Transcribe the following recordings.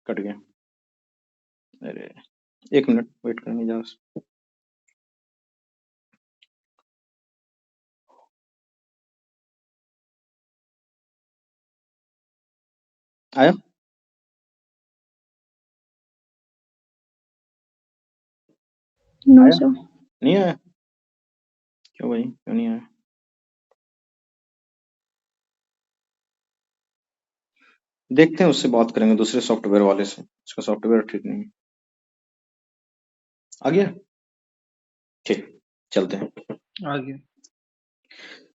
Cut गया। अरे 1 minute wait करेंगे जरा। आया? नो आया? सर। नहीं आया? क्यों भाई, क्यों नहीं आया? देखते हैं, उससे बात करेंगे दूसरे सॉफ्टवेयर वाले से। उसका सॉफ्टवेयर ठीक नहीं है। आ गया? ठीक, चलते हैं। आगे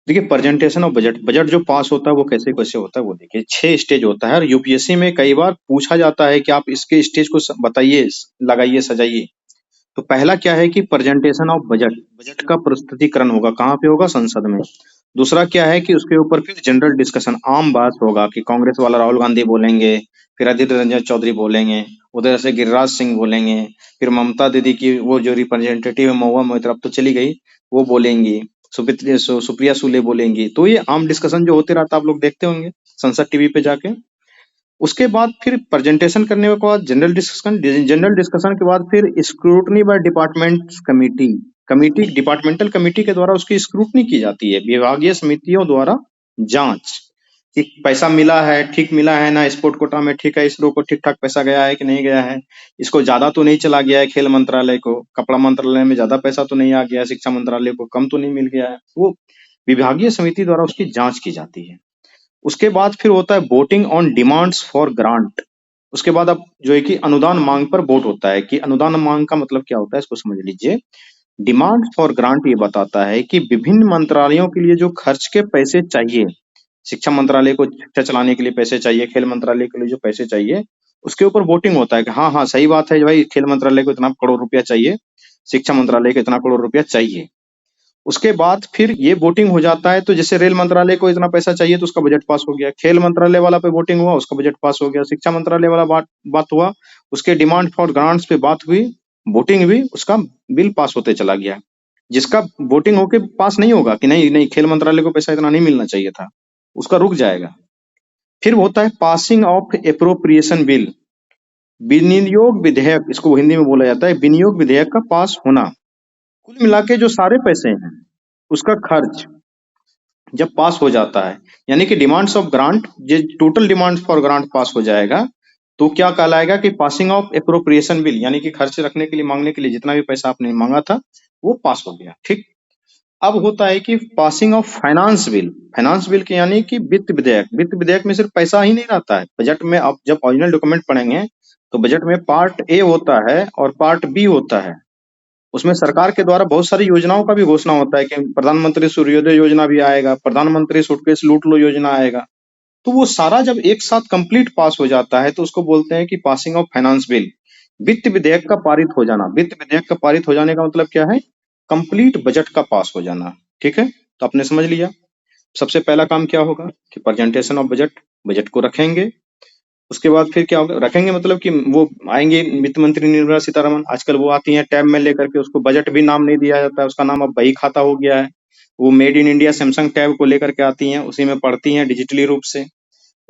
देखिए, प्रेजेंटेशन ऑफ बजट। बजट जो पास होता है वो कैसे कैसे होता है वो देखिए। 6 स्टेज होता है और यूपीएससी में कई बार पूछा जाता है कि आप इसके स्टेज को बताइए, लगाइए, सजाइए। तो पहला क्या है कि प्रेजेंटेशन ऑफ बजट। बजट का प्रस्तुतिकरण होगा, कहाँ पे होगा? संसद में। दूसरा क्या है कि उसके ऊपर फिर जनरल डिस्कशन, आम बात होगा कि कांग्रेस वाला राहुल गांधी बोलेंगे, फिर अधीर रंजन चौधरी बोलेंगे, उधर से गिरिराज सिंह बोलेंगे, फिर ममता दीदी की वो जो रिप्रेजेंटेटिव है महुआ मोइत्रा, अब तो चली गई, वो बोलेंगी, सुप्रिया सुले बोलेंगी। तो ये आम डिस्कशन जो होते रहता है, आप लोग देखते होंगे संसद टीवी पे जाके। उसके बाद फिर प्रेजेंटेशन करने के बाद जनरल डिस्कशन। जनरल डिस्कशन के बाद फिर scrutiny by department committee. Committee, departmental committee के द्वारा उसकी स्क्रूटनी की जाती है, विभागीय समितियों द्वारा जांच कि पैसा मिला है, ठीक मिला है ना, स्पोर्ट कोटा में ठीक है, इसरो को ठीक ठाक पैसा गया है कि नहीं गया है, इसको ज्यादा तो नहीं चला गया है, खेल मंत्रालय को, कपड़ा मंत्रालय में ज्यादा पैसा तो नहीं आ गया, शिक्षा मंत्रालय को कम तो नहीं मिल गया है। वो विभागीय समिति द्वारा उसकी जांच की जाती है। उसके बाद फिर होता है voting on demands for grant. उसके बाद अब जो है कि अनुदान मांग पर वोट होता है। कि अनुदान मांग का मतलब क्या होता है, इसको समझ लीजिए। डिमांड फॉर ग्रांट ये बताता है कि विभिन्न मंत्रालयों के लिए जो खर्च के पैसे चाहिए, शिक्षा मंत्रालय को शिक्षा चलाने के लिए पैसे चाहिए, खेल मंत्रालय के लिए जो पैसे चाहिए, उसके ऊपर वोटिंग होता है कि हाँ हाँ सही बात है भाई, खेल मंत्रालय को इतना करोड़ रुपया चाहिए, शिक्षा मंत्रालय को इतना करोड़ रुपया चाहिए। उसके बाद फिर ये वोटिंग हो जाता है। तो जैसे रेल मंत्रालय को इतना पैसा चाहिए तो उसका बजट पास हो गया, खेल मंत्रालय वाला पे वोटिंग हुआ, उसका बजट पास हो गया, शिक्षा मंत्रालय वाला बात हुआ, उसके डिमांड फॉर ग्रांट्स पे बात हुई, वोटिंग हुई, उसका बिल पास होते चला गया। जिसका वोटिंग होके पास नहीं होगा कि नहीं नहीं खेल मंत्रालय को पैसा इतना नहीं मिलना चाहिए था, उसका रुक जाएगा। फिर होता है पासिंग ऑफ एप्रोप्रिएशन बिल। विनियोग विधेयक, इसको हिंदी में बोला जाता है, विनियोग विधेयक का पास होना। कुल मिला के जो सारे पैसे हैं उसका खर्च जब पास हो जाता है, यानी कि डिमांड्स ऑफ ग्रांट, जो टोटल डिमांड्स फॉर ग्रांट पास हो जाएगा, तो क्या कहलाएगा कि पासिंग ऑफ एप्रोप्रिएशन बिल, यानी कि खर्च रखने के लिए, मांगने के लिए जितना भी पैसा आपने मांगा था वो पास हो गया। ठीक। अब होता है कि passing of finance bill. Finance bill के यानी कि वित्त विधेयक। वित्त विधेयक में सिर्फ पैसा ही नहीं रहता है बजट में। आप जब ओरिजिनल डॉक्यूमेंट पढ़ेंगे तो बजट में पार्ट ए होता है और पार्ट बी होता है। उसमें सरकार के द्वारा बहुत सारी योजनाओं का भी घोषणा होता है कि प्रधानमंत्री सूर्योदय योजना भी आएगा, प्रधानमंत्री सूटकेस लूट लो योजना आएगा। तो वो सारा जब एक साथ कंप्लीट पास हो जाता है तो उसको बोलते हैं कि पासिंग ऑफ फाइनेंस बिल। वित्त विधेयक का पारित हो जाना। वित्त विधेयक का पारित हो जाने का मतलब क्या है? कंप्लीट बजट का पास हो जाना। ठीक है, तो आपने समझ लिया। सबसे पहला काम क्या होगा कि प्रेजेंटेशन ऑफ बजट। बजट को रखेंगे। उसके बाद फिर क्या होगा? रखेंगे मतलब कि वो आएंगे वित्त मंत्री निर्मला सीतारमण। आजकल वो आती हैं टैब में लेकर के, उसको बजट भी नाम नहीं दिया जाता है, उसका नाम अब बही खाता हो गया है। वो made in India Samsung tab को लेकर के आती हैं, उसी में पढ़ती हैं डिजिटली रूप से।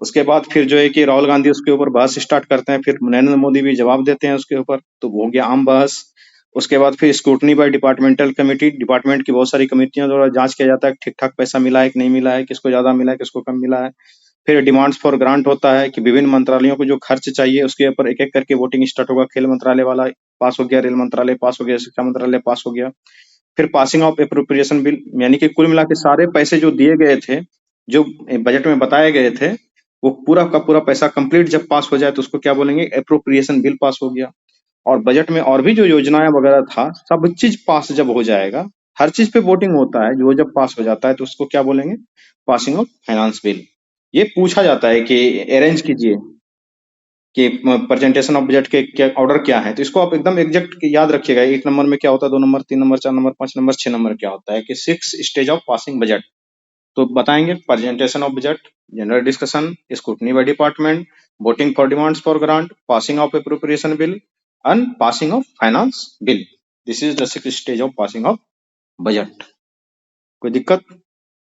उसके बाद फिर जो है कि राहुल गांधी उसके ऊपर बहस स्टार्ट करते हैं, फिर नरेंद्र मोदी भी जवाब देते हैं उसके ऊपर, तो वो हो गया आम बहस। उसके बाद फिर scrutiny by departmental committee. Department की बहुत सारी कमेटियों द्वारा जांच किया जाता है ठीक ठाक पैसा मिला है कि नहीं मिला है, किसको ज्यादा मिला है, किसको कम मिला है। फिर डिमांड्स फॉर ग्रांट होता है कि विभिन्न मंत्रालयों को जो खर्च चाहिए उसके ऊपर एक एक करके वोटिंग स्टार्ट होगा। खेल मंत्रालय वाला पास हो गया, रेल मंत्रालय पास हो गया, शिक्षा मंत्रालय पास हो गया। फिर पासिंग ऑफ एप्रोप्रिएशन बिल, यानी कि कुल मिला के सारे पैसे जो दिए गए थे, जो बजट में बताए गए थे, वो पूरा का पूरा पैसा कंप्लीट जब पास हो जाए तो उसको क्या बोलेंगे? एप्रोप्रिएशन बिल पास हो गया। और बजट में और भी जो योजनाएं वगैरह था, सब चीज पास जब हो जाएगा, हर चीज पे वोटिंग होता है, जो जब पास हो जाता है तो उसको क्या बोलेंगे? Passing of finance bill. ये पूछा जाता है कि अरेंज कीजिए कि प्रेजेंटेशन ऑफ बजट के क्या ऑर्डर क्या है। तो इसको आप एकदम एग्जैक्ट याद रखिएगा। 1 नंबर में क्या होता है, 2 number, 3 number, 4 number, 5 number, 6 number क्या होता है कि 6 स्टेज ऑफ पासिंग बजट। तो बताएंगे presentation of budget, general discussion, scrutiny by department, voting for demands for grant, passing of appropriation bill and passing of finance bill. This is the 6 stage of passing of budget. कोई दिक्कत?